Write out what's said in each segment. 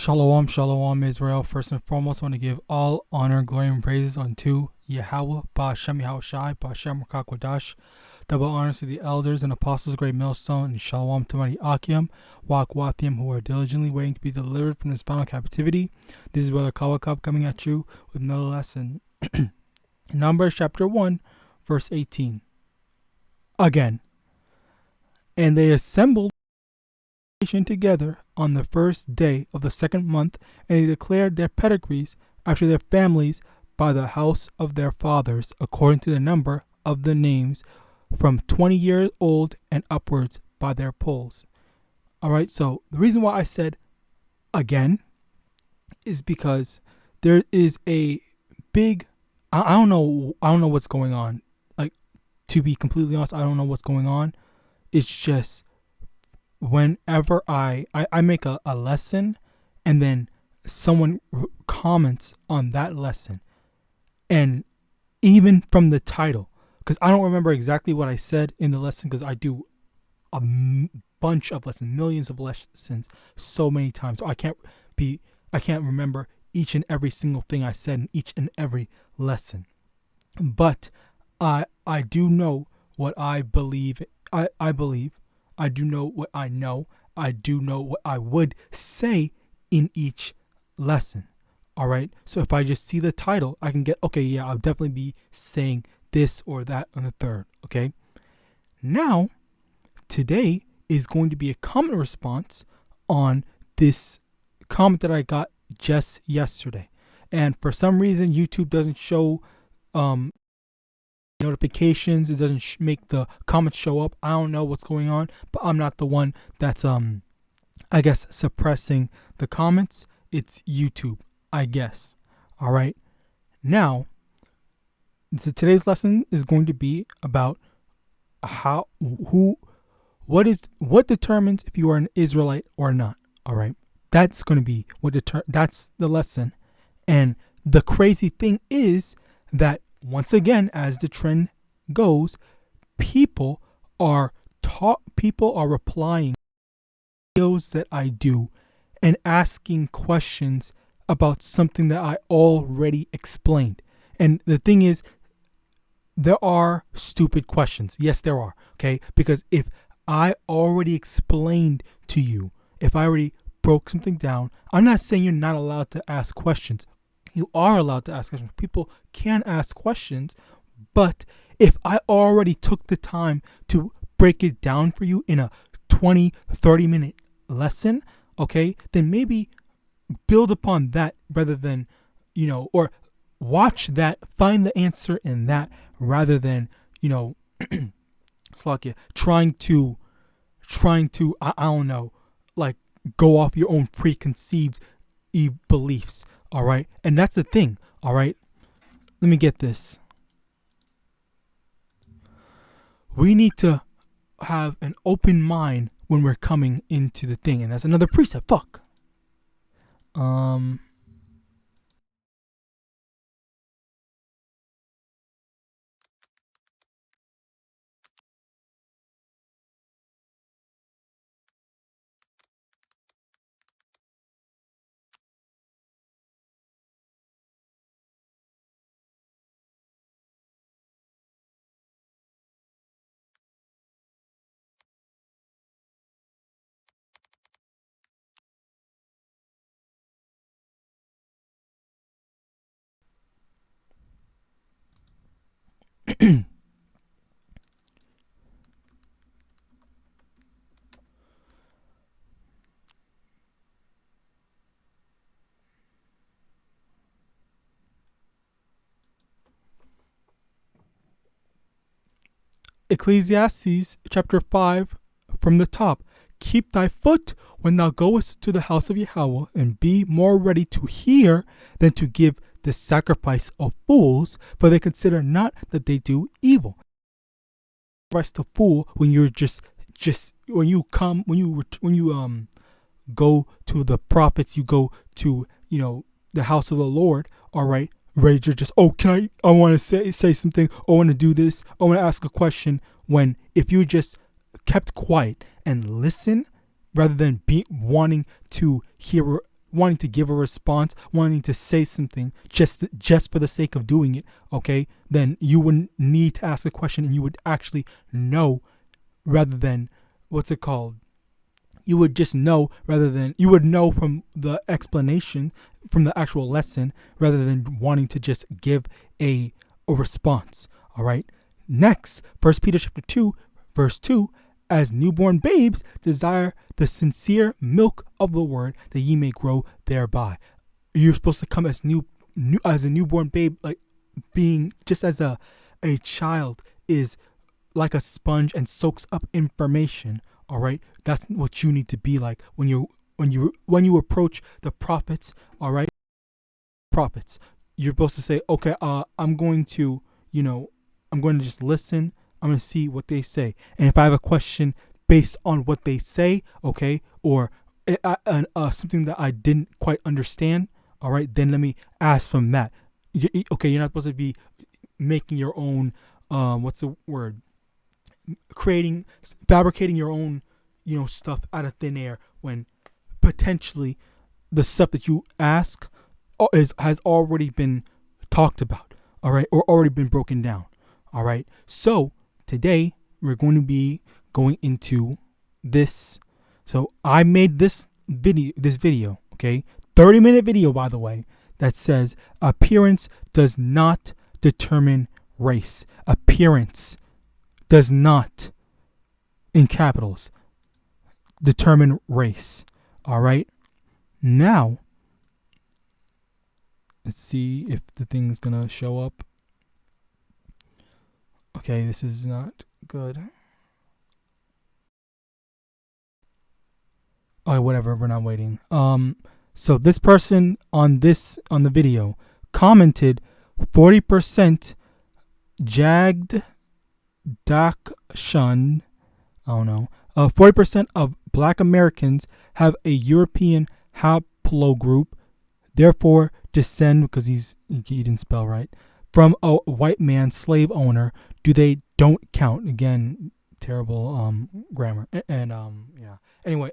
Shalom, shalom, Israel. First and foremost, I want to give all honor, glory, and praises unto YAHAWAH, YAHAWASHI, YAHAWAH. Double honors to the elders and apostles, great millstone, and shalom to mighty Akim, YAHAWAH, who are diligently waiting to be delivered from this final captivity. This is Brother Kawakab coming at you with another lesson. Numbers chapter 1, verse 18. Again. And they assembled together on the first day of the second month, and they declared their pedigrees after their families by the house of their fathers, according to the number of the names, from 20 years old and upwards by their polls. All right, so the reason why I said again is because there is a big, I don't know what's going on. Like, to be completely honest, I don't know what's going on. It's just whenever I make a lesson and then someone comments on that lesson, and even from the title, because I don't remember exactly what I said in the lesson, because I do a bunch of lessons, millions of lessons, so many times, so I can't remember each and every single thing I said in each and every lesson. But I do know what I believe. I believe. I do know what I know. I do know what I would say in each lesson. All right. So if I just see the title, I can get, okay, yeah, I'll definitely be saying this or that on the third. Okay. Now, today is going to be a comment response on this comment that I got just yesterday. And for some reason, YouTube doesn't show notifications. It doesn't make the comments show up. I don't know what's going on, but I'm not the one that's I guess suppressing the comments. It's YouTube, I guess. All right. Now, today's lesson is going to be about what determines if you are an Israelite or not. All right. That's going to be that's the lesson. And the crazy thing is that, once again, as the trend goes, people are replying to videos that I do and asking questions about something that I already explained. And the thing is, there are stupid questions. Yes, there are. Okay, because if I already explained to you, if I already broke something down, I'm not saying you're not allowed to ask questions. You are allowed to ask questions. People can ask questions, but if I already took the time to break it down for you in a 20-30 minute lesson, okay, then maybe build upon that rather than, or watch that, find the answer in that rather than, Slakia, trying to, I don't know, like, go off your own preconceived beliefs. All right. And that's the thing. All right. Let me get this. We need to have an open mind when we're coming into the thing. And that's another precept. Fuck. Ecclesiastes chapter 5 from the top. Keep thy foot when thou goest to the house of Yahweh, and be more ready to hear than to give the sacrifice of fools, for they consider not that they do evil. Sacrifice to fool when you're when you go to the prophets, you go to the house of the Lord. All right. Right, you're just, I want to say something, I want to do this, I want to ask a question, when if you just kept quiet and listen rather than wanting to hear wanting to give a response, wanting to say something just for the sake of doing it, okay, then you wouldn't need to ask a question, and you would actually know rather than, what's it called? You would just know rather than, you would know from the explanation, from the actual lesson, rather than wanting to just give a response. All right. Next, 1 Peter chapter 2, verse 2, as newborn babes desire the sincere milk of the word, that ye may grow thereby. You're supposed to come as as a newborn babe, like being just as a child is like a sponge and soaks up information. All right, that's what you need to be like when you approach the prophets. All right, prophets. You're supposed to say, okay, I'm going to just listen. I'm going to see what they say, and if I have a question based on what they say, okay, or something that I didn't quite understand, all right, then let me ask from that. Okay, you're not supposed to be making your own, fabricating your own, stuff out of thin air, when potentially the stuff that you ask has already been talked about, all right, or already been broken down, all right. So today we're going to be going into this. So I made this video, okay, 30-minute video, by the way, that says appearance does not determine race. Appearance does not, in capitals, determine race. All right. Now, let's see if the thing's gonna show up. Okay, this is not good. Oh, whatever. We're not waiting. So this person on the video commented 40% jagged Dakshan. I don't know. 40% of Black Americans have a European haplogroup, therefore descend, because he didn't spell right, from a white man slave owner. Do they don't count? Again, terrible grammar. And yeah. Anyway,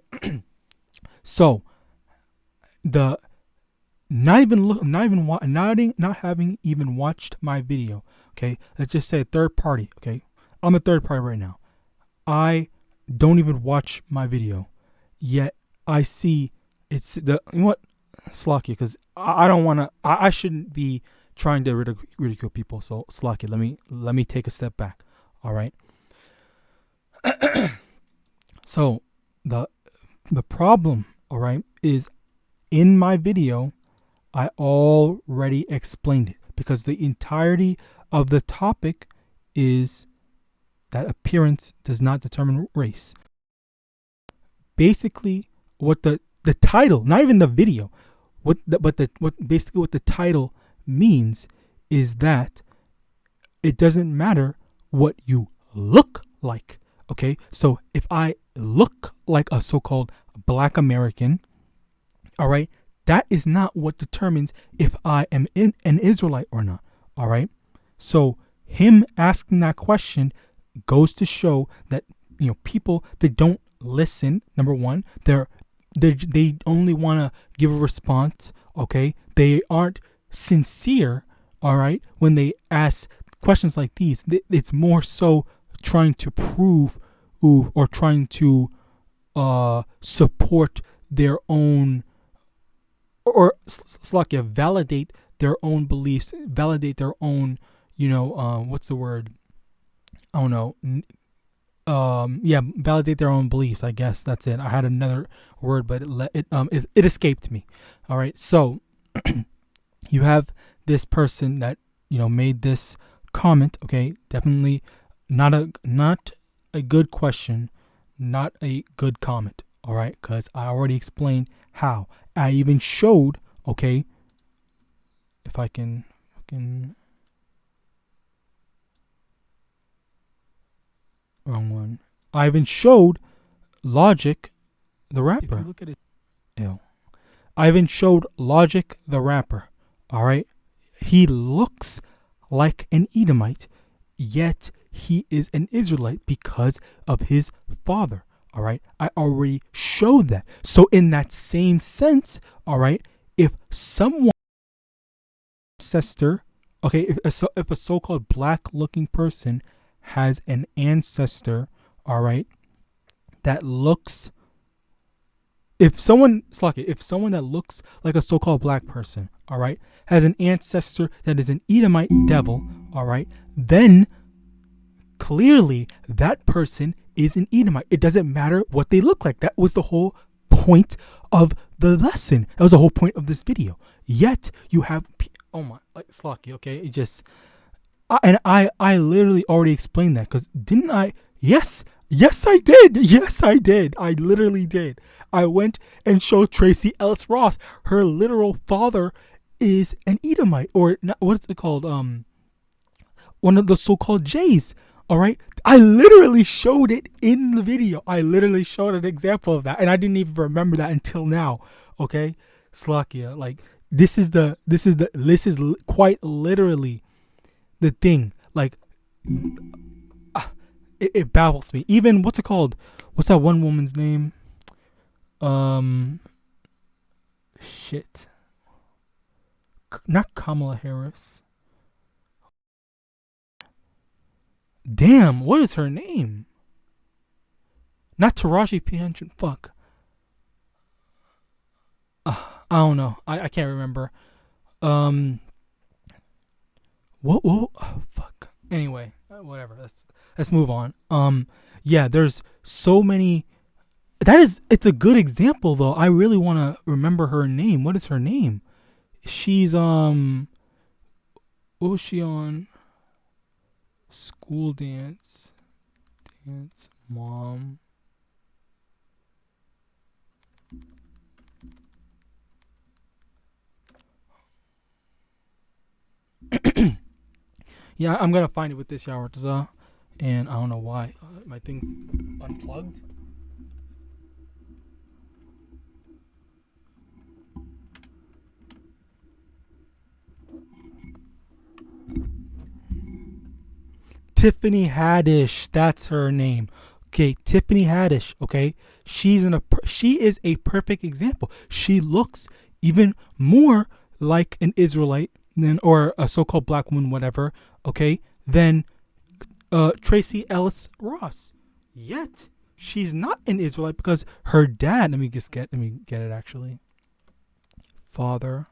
so not having even watched my video. Okay, let's just say third party. Okay, I'm a third party right now. I don't even watch my video, yet I see it's the, you know what, Slocky, because I don't want to. I shouldn't be trying to ridicule people. So Slocky, let me take a step back. All right. So the problem, all right, is in my video I already explained it, because the entirety of the topic is that appearance does not determine race. Basically, what the title, not even the video, what the title means is that it doesn't matter what you look like. Okay, so if I look like a so-called Black American, all right, that is not what determines if I am an Israelite or not. All right, so him asking that question goes to show that, people that don't listen, number one, they only want to give a response. Okay, they aren't sincere. All right, when they ask questions like these, it's more so trying to prove or trying to support their own, or validate their own beliefs, validate their own, what's the word? I don't know. Validate their own beliefs. I guess that's it. I had another word, but it escaped me. All right. So you have this person that, made this comment. Okay. Definitely not a good question, not a good comment. All right. Because I already explained how. I even showed, okay, if I can wrong one. I even showed Logic, the rapper. If you look at it, I even showed Logic, the rapper. All right, he looks like an Edomite, yet he is an Israelite because of his father. All right, I already showed that. So in that same sense, all right, if someone ancestor, okay, if a so-called black-looking person has an ancestor, all right, that looks, if someone that looks like a so-called black person, all right, has an ancestor that is an Edomite devil, all right, then clearly that person is an Edomite. It doesn't matter what they look like. That was the whole point of the lesson. That was the whole point of this video. Yet you have, oh my, like Slocky, okay? It just, I literally already explained that, because didn't I? Yes, I did. Yes, I did. I literally did. I went and showed Tracy Ellis Ross. Her literal father is an Edomite, or not, what's it called? One of the so-called Jays. All right, I literally showed it in the video. I literally showed an example of that, and I didn't even remember that until now. Okay, Slakia, like this is quite literally the thing. Like, it baffles me. Even what's it called? What's that one woman's name? Shit. Not Kamala Harris. Damn, what is her name? Not Taraji P. Henson. Fuck. I don't know. I can't remember. What? Oh, fuck. Anyway, whatever. Let's move on. Yeah, there's so many. It's a good example though. I really want to remember her name. What is her name? She's what was she on? School dance mom. Yeah, I'm gonna find it with this Yahawadah, and I don't know why my thing unplugged. Tiffany Haddish, that's her name. Okay, Tiffany Haddish. Okay, she is a perfect example. She looks even more like an Israelite than, or a so-called black woman, whatever. Okay, than Tracy Ellis Ross. Yet she's not an Israelite because her dad. Let me get it actually. Father.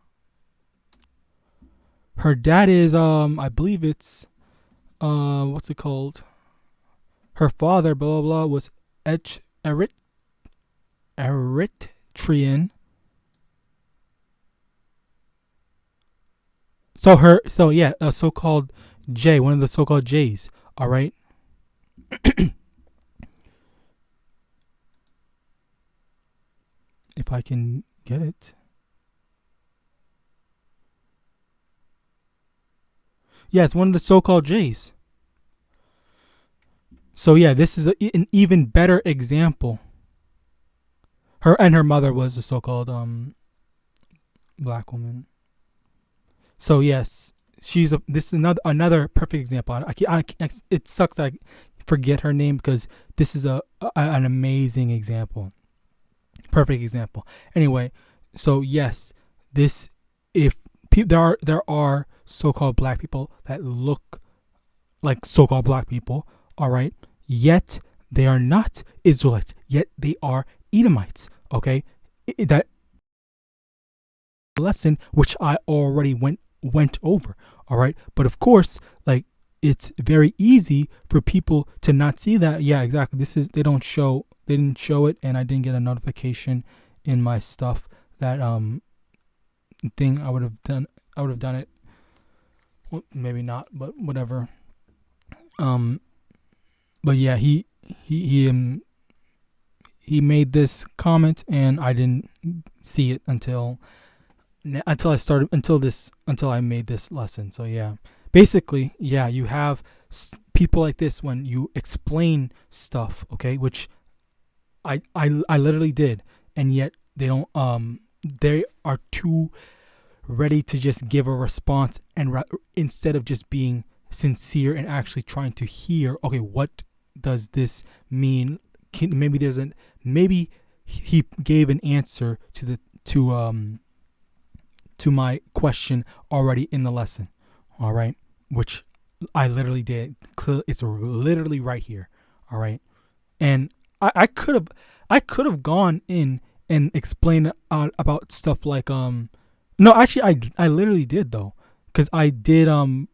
Her dad is I believe it's. What's it called? Her father, blah blah blah, was Eritrean. So yeah, a so-called J, one of the so-called J's. All right. If I can get it. Yeah, it's one of the so-called J's. So yeah, this is an even better example. Her mother was a so-called black woman. So yes, this is another perfect example. It sucks I forget her name because this is an amazing example. Perfect example. Anyway, so yes, there are so-called black people that look like so-called black people, all right, yet they are not Israelites, yet they are Edomites. Okay, that lesson which I already went over, all right, but of course, like, it's very easy for people to not see that. Yeah, exactly. They didn't show it, and I didn't get a notification in my stuff that thing. I would have done it. Well, maybe not, but whatever. But yeah, he made this comment, and I didn't see it until I made this lesson. So yeah, basically, yeah, you have people like this when you explain stuff, okay, which I literally did, and yet they don't. They are too ready to just give a response, and instead of just being sincere and actually trying to hear, okay, what does this mean? maybe he gave an answer to my question already in the lesson. All right, which I literally did. It's literally right here. All right, and I could have gone in and explained about stuff like no, actually I literally did though, because I did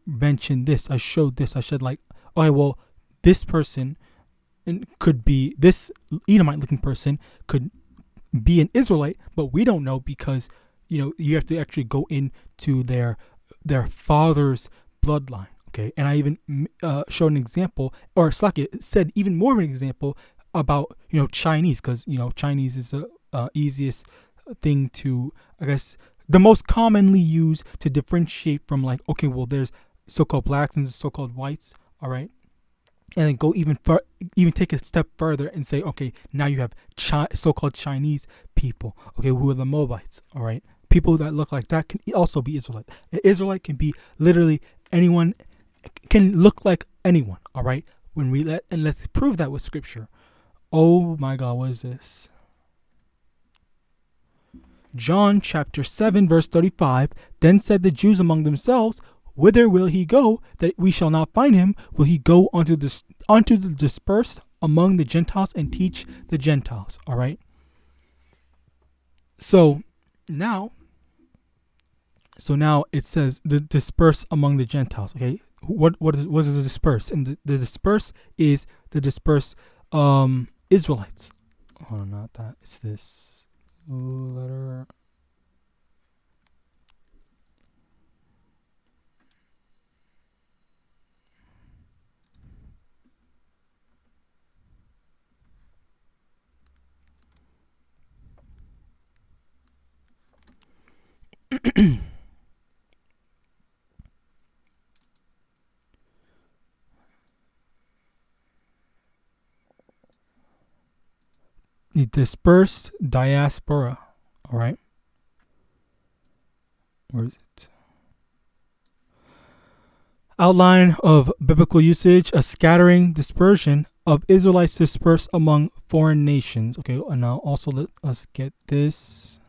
mention this. I showed this. I said like, okay, well, this person could be, this Edomite looking person could be an Israelite, but we don't know because you have to actually go into their father's bloodline. Okay, and I even showed an example, or Slakia said even more of an example about Chinese, because Chinese is the easiest thing to, I guess, the most commonly used to differentiate from, like, okay, well, there's so-called blacks and so-called whites. All right, and then go even take a step further and say, okay, now you have so-called Chinese people, okay, who are the Moabites. All right, people that look like that can also be Israelite. An Israelite can be literally anyone, can look like anyone. All right, let's prove that with scripture. Oh my God, what is this? John chapter 7 verse 35. Then said the Jews among themselves, whither will he go that we shall not find him? Will he go unto the dispersed among the Gentiles and teach the Gentiles? All right. So now it says the dispersed among the Gentiles. Okay. What is the dispersed? And the dispersed is the dispersed Israelites. Oh, not that. It's this letter. The dispersed diaspora. All right. Where is it? Outline of biblical usage: a scattering, dispersion of Israelites dispersed among foreign nations. Okay, and now also let us get this.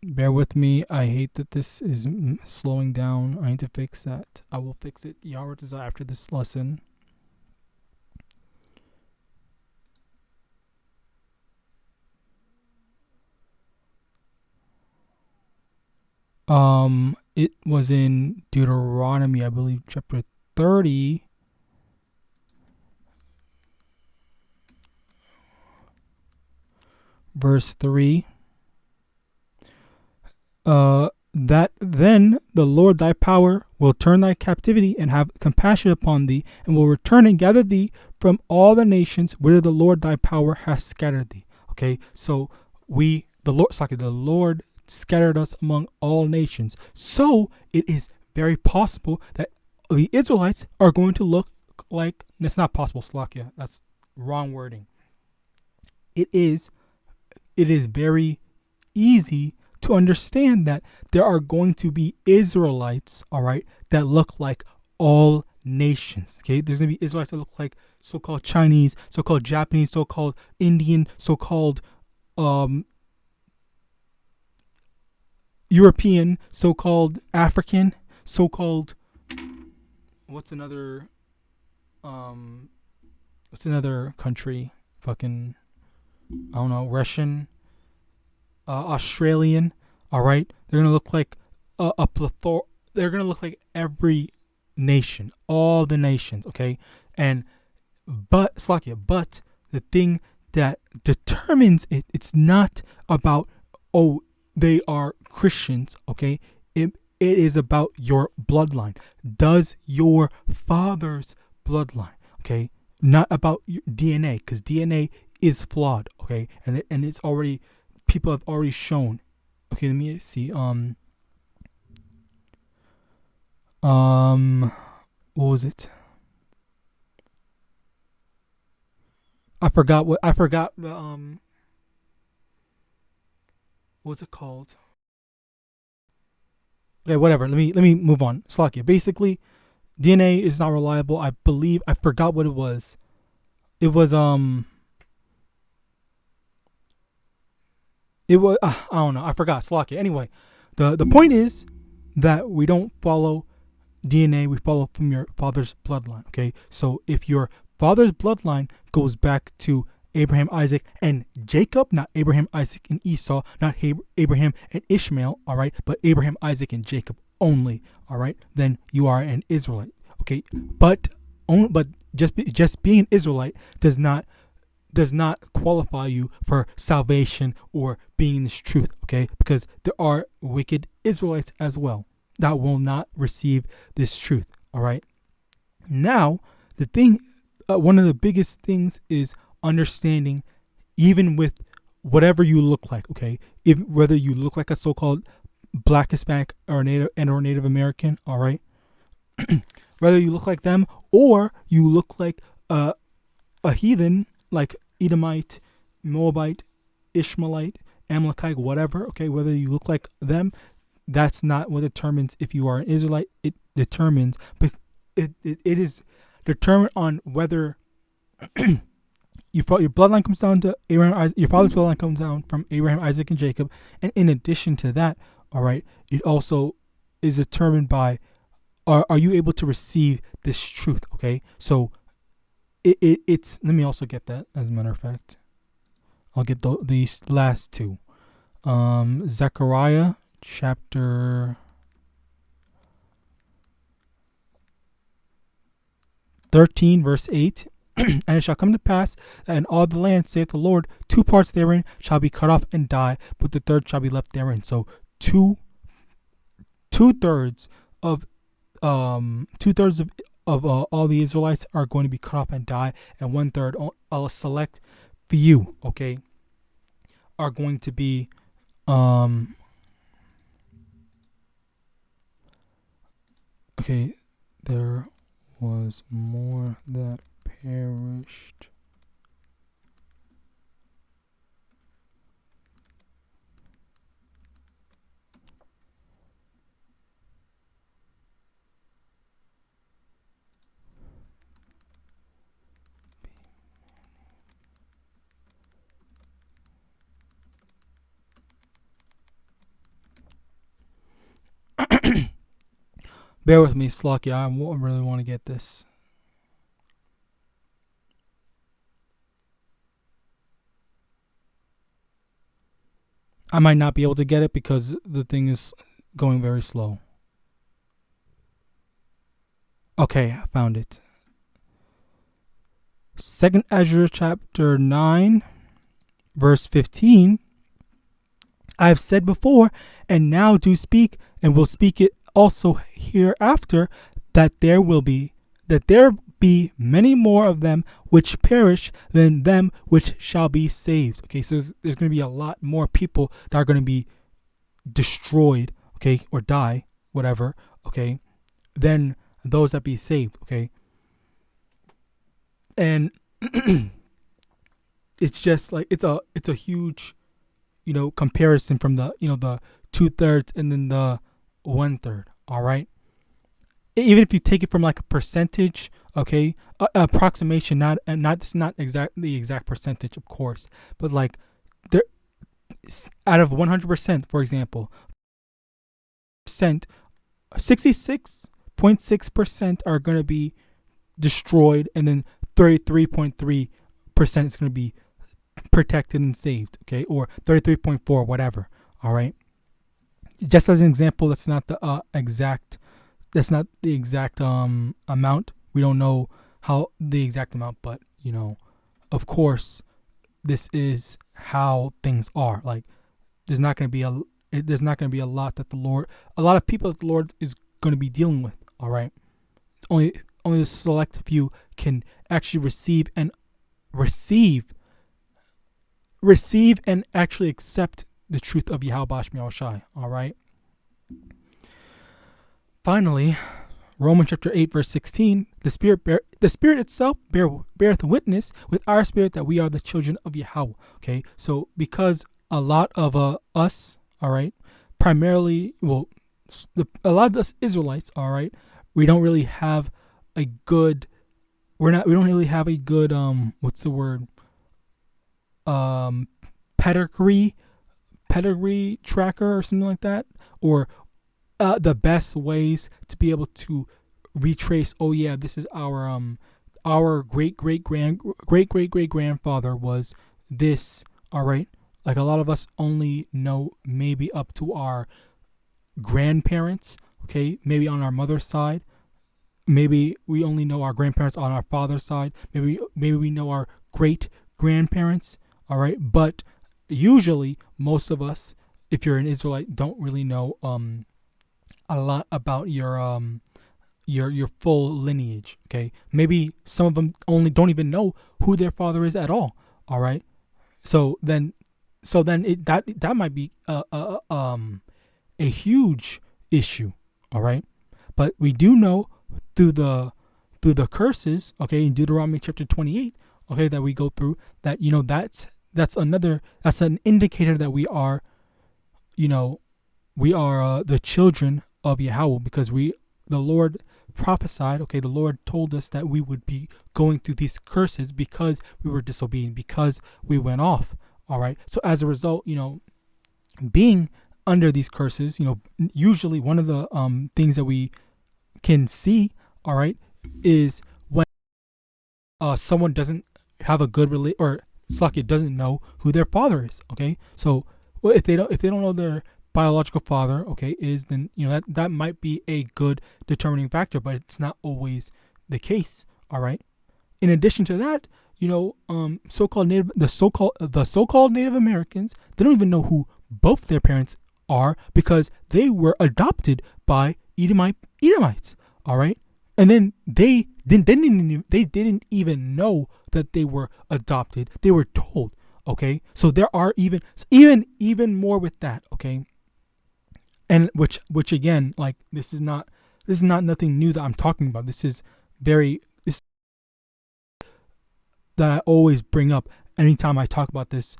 Bear with me. I hate that this is slowing down. I need to fix that. I will fix it. Yahawadah after this lesson. It was in Deuteronomy, I believe, chapter 30. Verse 3. That then the Lord thy power will turn thy captivity and have compassion upon thee, and will return and gather thee from all the nations whither the Lord thy power has scattered thee. Okay, so the Lord scattered us among all nations. So it is very possible that the Israelites are going to look like, it's not possible, Slakia, that's wrong wording. It is very easy to understand that there are going to be Israelites, all right, that look like all nations. Okay, there's going to be Israelites that look like so-called Chinese, so-called Japanese, so-called Indian, so-called European, so-called African, so-called what's another country? Fucking, I don't know, Russian, Australian. All right, they're gonna look like a plethora. They're gonna look like every nation, all the nations. Okay, but the thing that determines it's not about, oh, they are Christians. Okay, it is about your bloodline. Does your father's bloodline? Okay, not about your DNA, because DNA is flawed. Okay, and it's already, people have already shown. Okay, let me see. What was it? I forgot the what's it called? Okay, whatever. Let me move on. Slakia. Basically, DNA is not reliable. I believe I forgot what it was. It was I don't know. I forgot. Slocky. Anyway, the point is that we don't follow DNA. We follow from your father's bloodline. Okay, so if your father's bloodline goes back to Abraham, Isaac, and Jacob, not Abraham, Isaac, and Esau, not Abraham and Ishmael, all right, but Abraham, Isaac, and Jacob only, all right, then you are an Israelite, okay, but just being an Israelite does not qualify you for salvation or being in this truth, okay, because there are wicked Israelites as well that will not receive this truth, all right. Now, the thing, one of the biggest things is understanding, even with whatever you look like, okay, if whether you look like a so-called Black, Hispanic, or Native American, all right, whether you look like them or you look like a heathen like Edomite, Moabite, Ishmaelite, Amalekite, whatever, okay, whether you look like them, that's not what determines if you are an Israelite. It determines, but it is determined on whether your bloodline comes down to Abraham, your father's bloodline comes down from Abraham, Isaac, and Jacob. And in addition to that, all right, it also is determined by are you able to receive this truth, okay? So it's, let me also get that, as a matter of fact. I'll get these last two. Zechariah chapter 13, verse 8. And it shall come to pass that in all the land, saith the Lord, 2 parts therein shall be cut off and die, but the third shall be left therein. So two thirds of all the Israelites are going to be cut off and die, and 1/3, a select few, okay, are going to be okay, there was more that perished. Bear with me, Slocky. I really want to get this. I might not be able to get it because the thing is going very slow. Okay, I found it. 2nd Ezra chapter 9, verse 15. I have said before, and now do speak, and will speak it also hereafter, that there be many more of them which perish than them which shall be saved. Okay, so there's going to be a lot more people that are going to be destroyed, okay, or die, whatever, okay, than those that be saved, okay. And it's just like it's a huge, comparison from the the 2/3 and then the 1/3. All right. Even if you take it from like a percentage, okay, approximation, not exactly the exact percentage, of course, but like there, out of 100%, for example, 66.6% are going to be destroyed, and then 33.3% is going to be protected and saved, okay, or 33.4, whatever. All right. Just as an example, that's not the exact amount. We don't know how the exact amount, but of course, this is how things are. Like, there's not going to be a lot that a lot of people that the Lord is going to be dealing with. All right, only a select few can actually receive and actually accept the truth of YAHAWASHI. All right. Finally, Romans chapter 8, verse 16, the Spirit itself beareth witness with our spirit that we are the children of Yahweh. Okay, so because a lot of us, all right, primarily, a lot of us Israelites, all right, we don't really have a good we don't really have a good what's the word, um pedigree tracker or something like that, or the best ways to be able to retrace, oh yeah, this is our great grandfather was this. All right, like a lot of us only know maybe up to our grandparents, okay, maybe on our mother's side. Maybe we only know our grandparents on our father's side. Maybe we know our great grandparents. All right, but usually most of us, if you're an Israelite, don't really know a lot about your full lineage. Okay, maybe some of them only don't even know who their father is at all. All right, so then that might be a huge issue. All right, but we do know through the curses, okay, in Deuteronomy chapter 28, okay, that we go through, that that's an indicator that we are the children of Yahweh, because the Lord prophesied, okay, the Lord told us that we would be going through these curses because we were disobedient, because we went off. All right, so as a result, being under these curses, usually one of the things that we can see, all right, is when someone doesn't have a good or Slaki doesn't know who their father is. Okay, so if they don't know their biological father, okay, then that might be a good determining factor, but it's not always the case. All right. In addition to that, so-called Native Americans, they don't even know who both their parents are because they were adopted by Edomites. All right, and then they didn't even know that they were adopted. They were told. Okay, so there are even more with that. Okay, and which again, like this is not nothing new that I'm talking about. This is that I always bring up anytime I talk about this.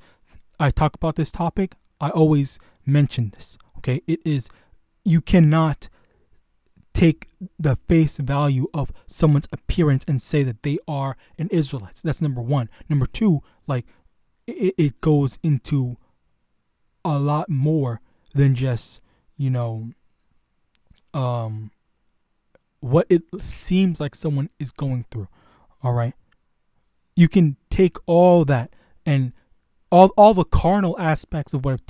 Topic. I always mention this. Okay, it is, you cannot take the face value of someone's appearance and say that they are an Israelite. That's number one. Number two, like it goes into a lot more than just what it seems like someone is going through. All right, you can take all that and all the carnal aspects of what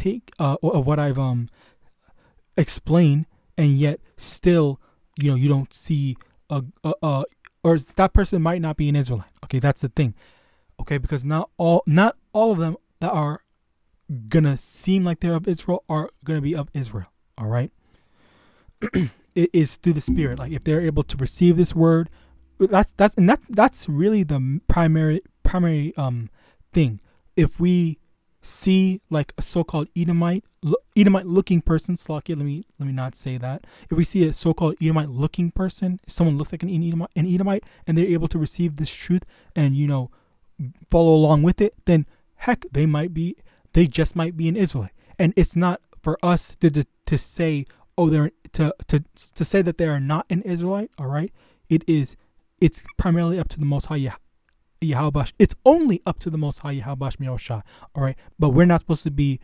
I've explained, and yet still you don't see or that person might not be an Israelite. Okay, that's the thing. Okay, because not all of them that are gonna seem like they're of Israel are gonna be of Israel. All right. It is through the Spirit. Like if they're able to receive this word, that's really the primary thing. If we see like a so-called Edomite looking person, Slakia, let me not say that. If we see a so-called Edomite looking person, someone looks like an Edomite, and they're able to receive this truth and follow along with it, then heck, they just might be an Israelite. And it's not for us to say, oh, they're to say that they are not an Israelite. All right, it's primarily up to the Most High Yahweh. It's only up to the Most High Yahweh. All right, but we're not supposed to be,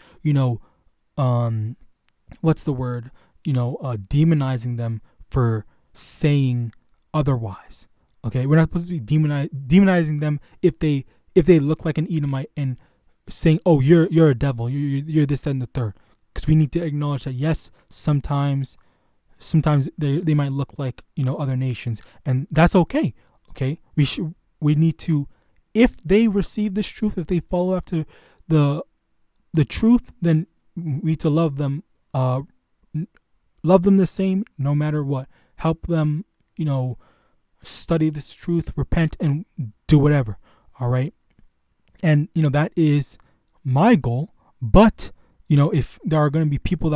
what's the word? Demonizing them for saying otherwise. Okay, we're not supposed to be demonizing them if they look like an Edomite and saying, oh, you're a devil, you're this, that, and the third. Because we need to acknowledge that yes, sometimes they might look like other nations, and that's okay. Okay, we need to, if they receive this truth, if they follow after the truth, then we need to love them the same no matter what. Help them, study this truth, repent, and do whatever. All right, and that is my goal. But if there are going to be people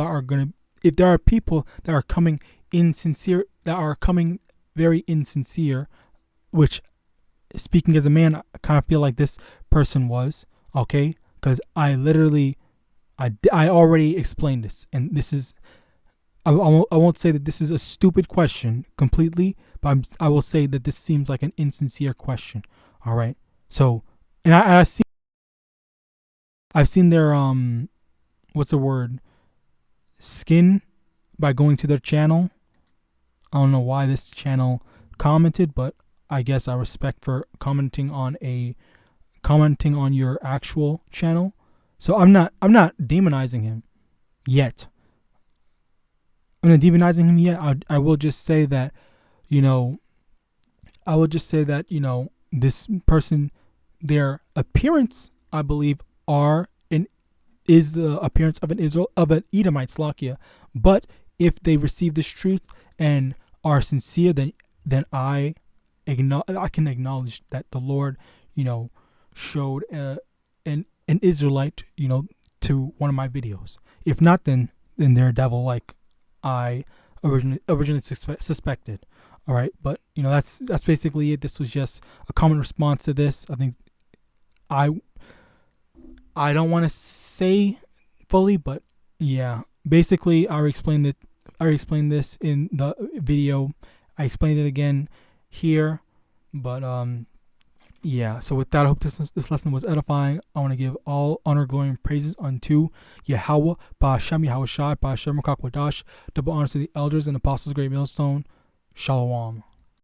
if there are people that are coming insincere, that are coming very insincere, which, speaking as a man, I kind of feel like this person was, okay, because I already explained this, and this is I won't say that this is a stupid question completely, but I will say that this seems like an insincere question. All right. So, and I've seen their what's the word, skin, by going to their channel. I don't know why this channel commented, but I guess I respect for commenting on your actual channel. So I'm not demonizing him yet. I'm not demonizing him yet. I will just say that, this person, their appearance, I believe, is the appearance of an Edomite Slakia. But if they receive this truth and are sincere, then I can acknowledge that the Lord, showed an Israelite, to one of my videos. If not, then they're a devil, like I originally suspected. All right, but that's basically it. This was just a common response to this. I think I don't want to say fully, but yeah, basically I explained this in the video. I explained it again here, but yeah. So with that, I hope this lesson was edifying. I want to give all honor, glory, and praises unto Yahawah, BaHashem, YAHAWASHI, BaHashem, RICANS, double honors to the elders and apostles of Great Millstone. Shalom.